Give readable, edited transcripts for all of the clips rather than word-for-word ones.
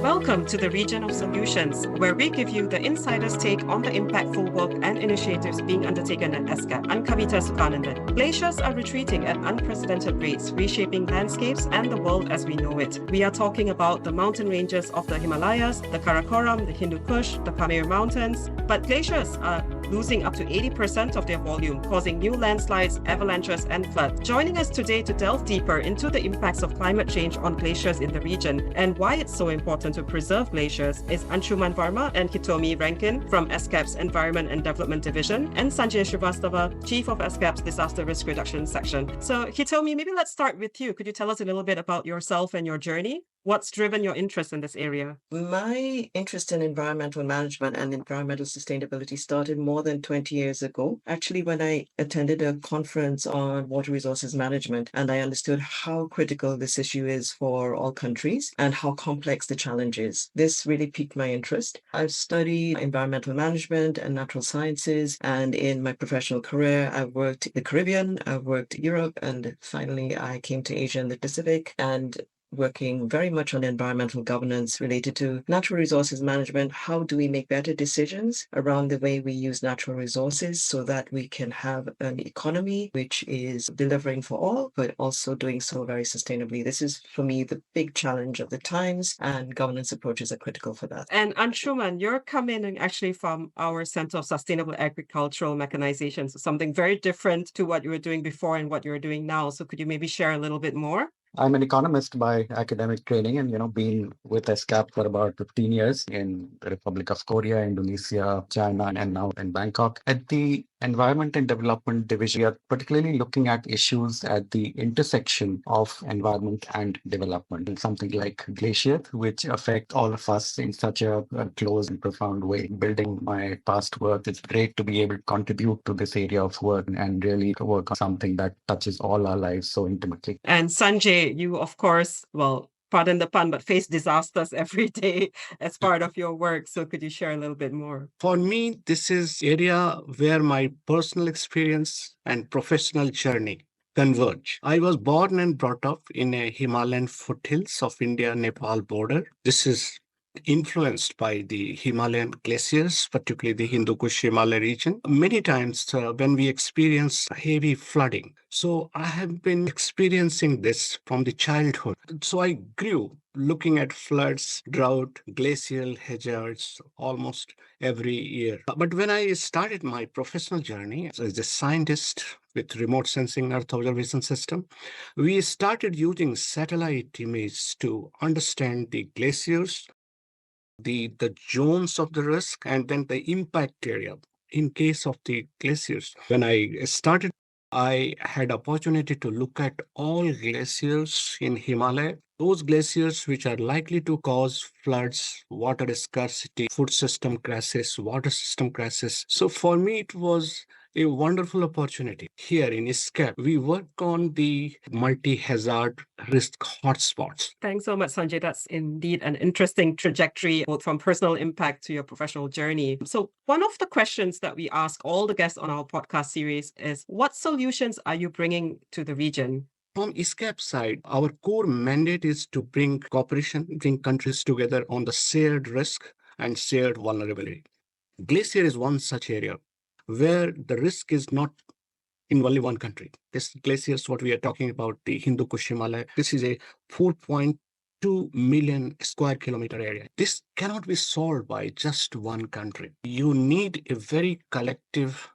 Welcome to the Region of Solutions, where we give you the insider's take on the impactful work and initiatives being undertaken at ESCAP. I'm Kavita Sukanandan. Glaciers are retreating at unprecedented rates, reshaping landscapes and the world as we know it. We are talking about the mountain ranges of the Himalayas, the Karakoram, the Hindu Kush, the Pamir Mountains. But glaciers are losing up to 80% of their volume, causing new landslides, avalanches, and floods. Joining us today to delve deeper into the impacts of climate change on glaciers in the region and why it's so important to preserve glaciers is Anshuman Varma and Hitomi Rankine from ESCAP's Environment and Development Division, and Sanjay Srivastava, Chief of ESCAP's Disaster Risk Reduction Section. So Hitomi, maybe let's start with you. Could you tell us a little bit about yourself and your journey? What's driven your interest in this area? My interest in environmental management and environmental sustainability started more than 20 years ago. Actually, when I attended a conference on water resources management, and I understood how critical this issue is for all countries and how complex the challenge is. This really piqued my interest. I've studied environmental management and natural sciences, and in my professional career, I've worked in the Caribbean, I've worked Europe, and finally I came to Asia and the Pacific, and working very much on environmental governance related to natural resources management. How do we make better decisions around the way we use natural resources so that we can have an economy which is delivering for all, but also doing so very sustainably? This is, for me, the big challenge of the times, and governance approaches are critical for that. And Anshuman, you're coming actually from our Center of Sustainable Agricultural Mechanization, so something very different to what you were doing before and what you're doing now. So could you maybe share a little bit more? I'm an economist by academic training and, been with ESCAP for about 15 years in the Republic of Korea, Indonesia, China, and now in Bangkok. At the Environment and Development Division, we are particularly looking at issues at the intersection of environment and development, and something like glaciers, which affect all of us in such a close and profound way. Building my past work, it's great to be able to contribute to this area of work and really work on something that touches all our lives so intimately. And Sanjay, you, of course, well, pardon the pun, but face disasters every day as part of your work. So could you share a little bit more? For me, this is area where my personal experience and professional journey converge. I was born and brought up in a Himalayan foothills of India-Nepal border. This is influenced by the Himalayan glaciers, particularly the Hindu Kush Himalayan region. Many times when we experience heavy flooding. So I have been experiencing this from the childhood. So I grew looking at floods, drought, glacial hazards almost every year. But when I started my professional journey as a scientist with remote sensing Earth observation system, we started using satellite images to understand the glaciers, the zones of the risk, and then the impact area. In case of the glaciers, when I started, I had opportunity to look at all glaciers in Himalaya, those glaciers which are likely to cause floods, water scarcity, food system crisis, water system crisis. So for me, it was a wonderful opportunity. Here in ESCAP, we work on the multi-hazard risk hotspots. Thanks so much, Sanjay. That's indeed an interesting trajectory, both from personal impact to your professional journey. So one of the questions that we ask all the guests on our podcast series is, what solutions are you bringing to the region? From ESCAP side, our core mandate is to bring cooperation, bring countries together on the shared risk and shared vulnerability. Glacier is one such area where the risk is not in only one country. This glaciers, what we are talking about, the Hindu Kush Himalayan, this is a 4.2 million square kilometer area. This cannot be solved by just one country. You need a very collective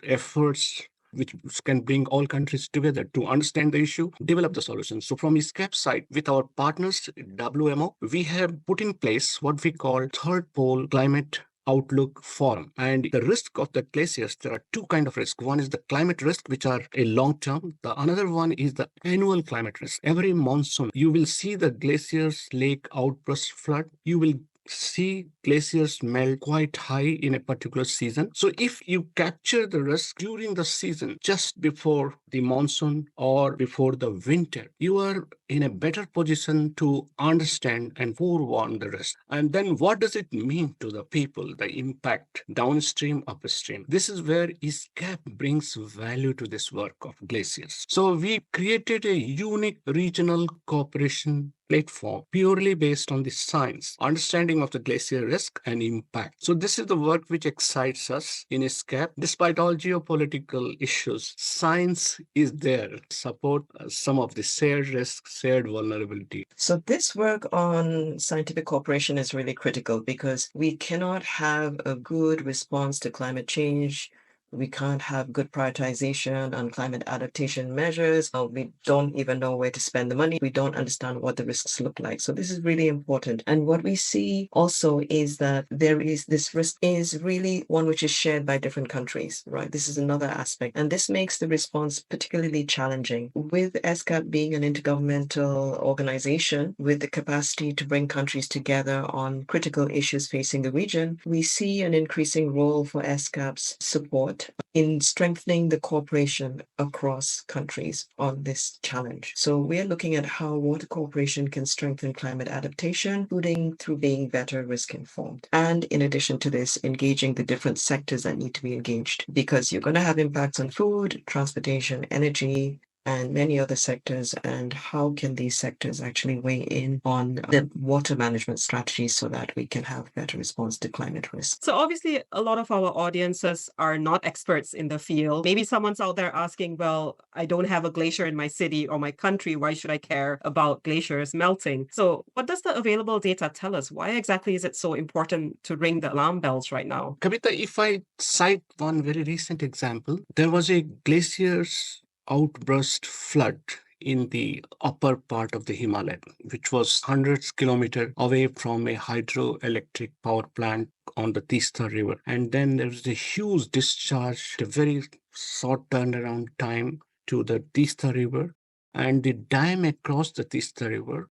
efforts which can bring all countries together to understand the issue, develop the solutions. So from ESCAP side, with our partners, WMO, we have put in place what we call Third Pole Climate Outlook Forum. And the risk of the glaciers, there are two kinds of risk. One is the climate risk, which are a long term. The another one is the annual climate risk. Every monsoon, you will see the glaciers, lake outburst flood. You will see glaciers melt quite high in a particular season. So if you capture the risk during the season, just before the monsoon or before the winter, you are in a better position to understand and forewarn the risk. And then what does it mean to the people, the impact downstream, upstream? This is where ESCAP brings value to this work of glaciers. So we created a unique regional cooperation platform purely based on the science, understanding of the glacier risk and impact. So this is the work which excites us in ESCAP. Despite all geopolitical issues, science is there to support some of the shared risks, shared vulnerability. So this work on scientific cooperation is really critical because we cannot have a good response to climate change. We can't have good prioritization on climate adaptation measures. We don't even know where to spend the money. We don't understand what the risks look like. So this is really important. And what we see also is that this risk is really one which is shared by different countries, right? This is another aspect. And this makes the response particularly challenging. With ESCAP being an intergovernmental organization with the capacity to bring countries together on critical issues facing the region, we see an increasing role for ESCAP's support in strengthening the cooperation across countries on this challenge. So we're looking at how water cooperation can strengthen climate adaptation, including through being better risk informed. And in addition to this, engaging the different sectors that need to be engaged, because you're going to have impacts on food, transportation, energy, and many other sectors, and how can these sectors actually weigh in on the water management strategies so that we can have better response to climate risk. So obviously, a lot of our audiences are not experts in the field. Maybe someone's out there asking, well, I don't have a glacier in my city or my country. Why should I care about glaciers melting? So what does the available data tell us? Why exactly is it so important to ring the alarm bells right now? Kavita, if I cite one very recent example, there was a glacier's outburst flood in the upper part of the Himalaya, which was hundreds kilometers away from a hydroelectric power plant on the Tista River. And then there was a huge discharge, a very short turnaround time to the Tista River. And the dam across the Tista River,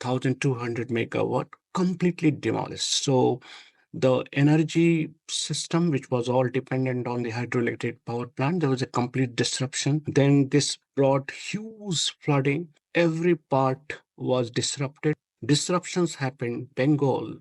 1,200 megawatt, completely demolished. So the energy system, which was all dependent on the hydroelectric power plant, there was a complete disruption. Then this brought huge flooding. Every part was disrupted. Disruptions happened Bengal,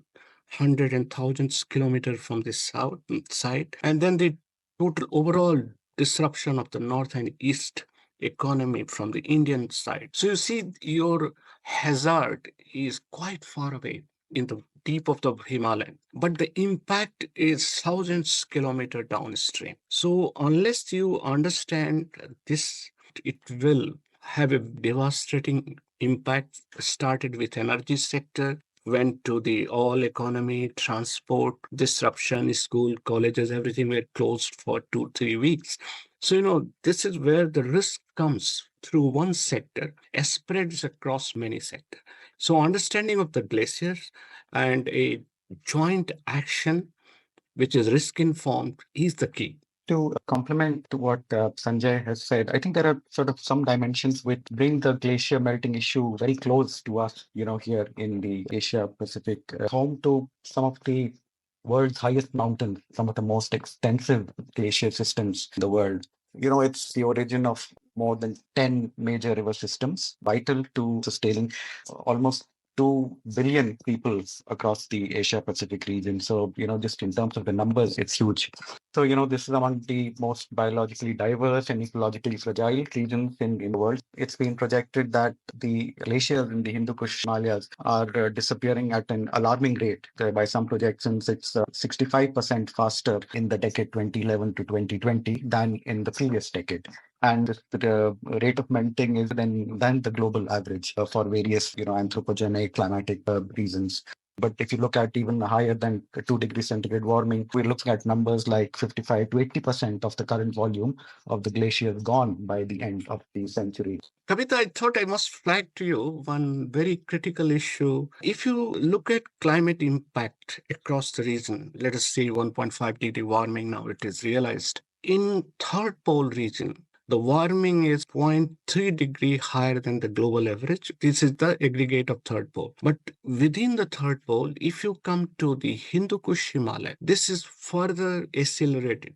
hundreds and thousands kilometers from the south side. And then the total overall disruption of the north and east economy from the Indian side. So you see, your hazard is quite far away in the deep of the Himalayan, but the impact is thousands kilometers downstream. So unless you understand this, it will have a devastating impact. Started with energy sector, went to the all economy, transport, disruption, school, colleges, everything were closed for 2-3 weeks. So, this is where the risk comes through one sector, spreads across many sectors. So understanding of the glaciers and a joint action, which is risk informed, is the key. To complement to what Sanjay has said, I think there are sort of some dimensions which bring the glacier melting issue very close to us, here in the Asia Pacific, home to some of the world's highest mountains, some of the most extensive glacier systems in the world. It's the origin of more than 10 major river systems, vital to sustaining almost 2 billion people across the Asia Pacific region. So, just in terms of the numbers, it's huge. So, this is among the most biologically diverse and ecologically fragile regions in the world. It's been projected that the glaciers in the Hindu Kush Himalayas are disappearing at an alarming rate. By some projections, it's 65% faster in the decade 2011 to 2020 than in the previous decade. And the rate of melting is than the global average for various, anthropogenic climatic reasons. But if you look at even higher than 2 degrees centigrade warming, we're looking at numbers like 55 to 80% of the current volume of the glacier gone by the end of the century. Kavita, I thought I must flag to you one very critical issue. If you look at climate impact across the region, let us say 1.5 degree warming now it is realized. In third pole region, the warming is 0.3 degree higher than the global average. This is the aggregate of third pole. But within the third pole, if you come to the Hindu Kush Himalayan, this is further accelerated.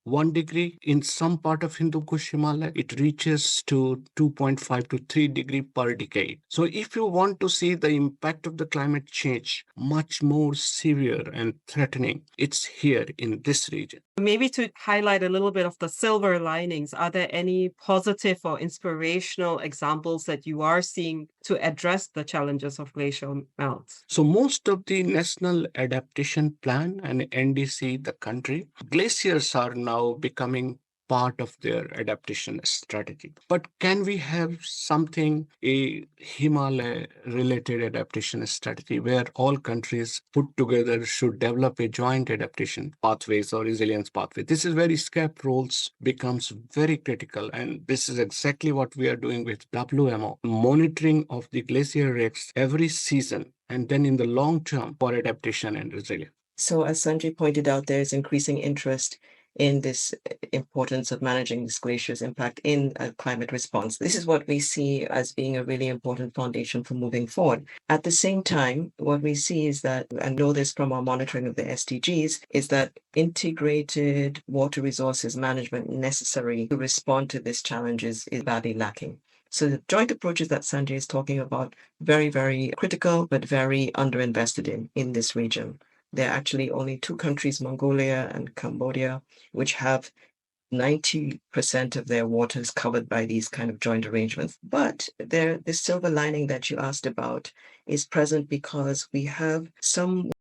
1 degree in some part of Hindu Kush Himalaya, it reaches to 2.5 to 3 degree per decade. So if you want to see the impact of the climate change much more severe and threatening, it's here in this region. Maybe to highlight a little bit of the silver linings, are there any positive or inspirational examples that you are seeing to address the challenges of glacial melt? So most of the National Adaptation Plan and NDC, the country, glaciers are now becoming part of their adaptation strategy. But can we have something, a Himalaya-related adaptation strategy where all countries put together should develop a joint adaptation pathways or resilience pathway? This is where ESCAP roles becomes very critical. And this is exactly what we are doing with WMO, monitoring of the glacier risks every season, and then in the long term for adaptation and resilience. So as Sanjay pointed out, there is increasing interest in this importance of managing this glacier's impact in a climate response. This is what we see as being a really important foundation for moving forward. At the same time, what we see is that, and know this from our monitoring of the SDGs, is that integrated water resources management necessary to respond to these challenges is badly lacking. So the joint approaches that Sanjay is talking about, very, very critical, but very underinvested in this region. There are actually only two countries, Mongolia and Cambodia, which have 90% of their waters covered by these kind of joint arrangements. But the silver lining that you asked about is present because we have some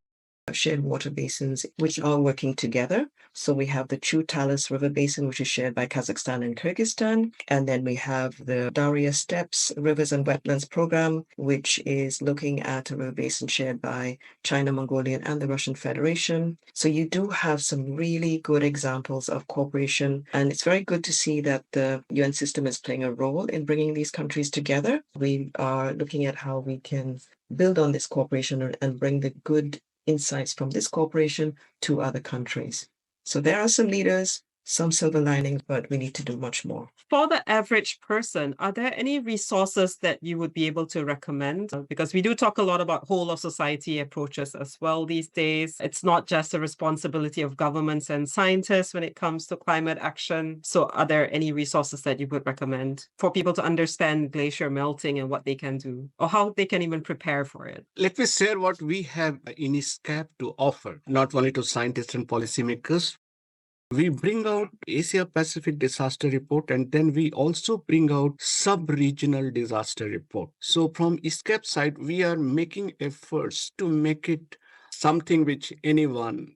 shared water basins which are working together. So we have the Chu Talas River Basin, which is shared by Kazakhstan and Kyrgyzstan. And then we have the Daria Steppes Rivers and Wetlands Program, which is looking at a river basin shared by China, Mongolia, and the Russian Federation. So you do have some really good examples of cooperation. And it's very good to see that the UN system is playing a role in bringing these countries together. We are looking at how we can build on this cooperation and bring the good insights from this cooperation to other countries. So there are some leaders, some silver linings, but we need to do much more. For the average person, are there any resources that you would be able to recommend? Because we do talk a lot about whole of society approaches as well these days. It's not just a responsibility of governments and scientists when it comes to climate action. So are there any resources that you would recommend for people to understand glacier melting and what they can do, or how they can even prepare for it? Let me share what we have in ESCAP to offer, not only to scientists and policymakers. We bring out Asia Pacific disaster report, and then we also bring out sub-regional disaster report. So from ESCAP side, we are making efforts to make it something which anyone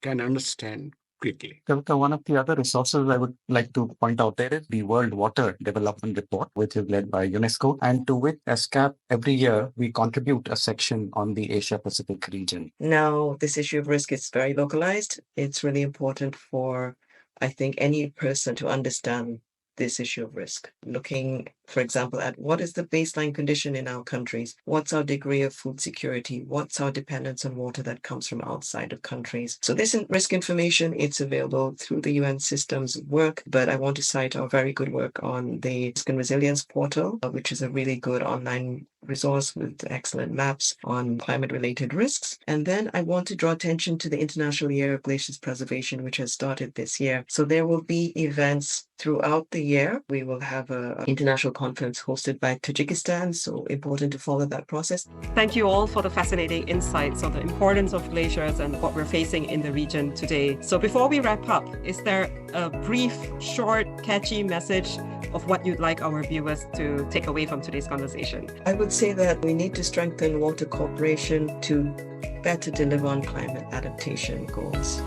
can understand quickly. Kavita, one of the other resources I would like to point out there is the World Water Development Report, which is led by UNESCO, and to which ESCAP every year we contribute a section on the Asia Pacific region. Now, this issue of risk is very localized. It's really important for, I think, any person to understand this issue of risk. Looking, for example, at what is the baseline condition in our countries? What's our degree of food security? What's our dependence on water that comes from outside of countries? So this risk information, it's available through the UN system's work, but I want to cite our very good work on the Risk and Resilience Portal, which is a really good online resource with excellent maps on climate-related risks. And then I want to draw attention to the International Year of Glaciers Preservation, which has started this year. So there will be events throughout the year. We will have an international conference hosted by Tajikistan, so important to follow that process. Thank you all for the fascinating insights on the importance of glaciers and what we're facing in the region today. So before we wrap up, is there a brief, short, catchy message of what you'd like our viewers to take away from today's conversation? I would say that we need to strengthen water cooperation to better deliver on climate adaptation goals.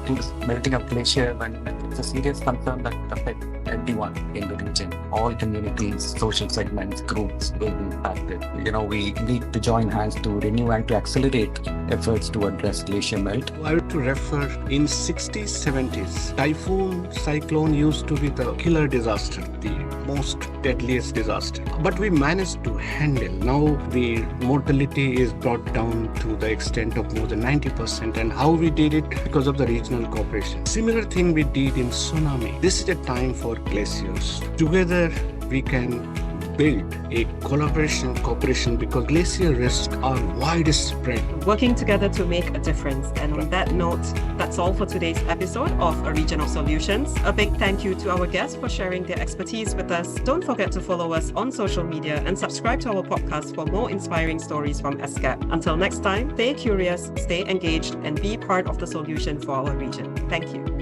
Melting of glaciers, and it's a serious concern that affects everyone in the region. All communities, social segments, groups will be impacted. We need to join hands to renew and to accelerate efforts to address glacier melt. I would to refer in 60s, 70s, typhoon, cyclone used to be the killer disaster, the most deadliest disaster. But we managed to handle. Now the mortality is brought down to the extent of more than 90%, and how we did it because of the regional cooperation. Similar thing we did in tsunami. This is a time for glaciers. Together we can build a cooperation, because glacier risks are widespread. Working together to make a difference. And on that note, that's all for today's episode of A Region of Solutions. A big thank you to our guests for sharing their expertise with us. Don't forget to follow us on social media and subscribe to our podcast for more inspiring stories from ESCAP. Until next time, stay curious, stay engaged, and be part of the solution for our region. Thank you.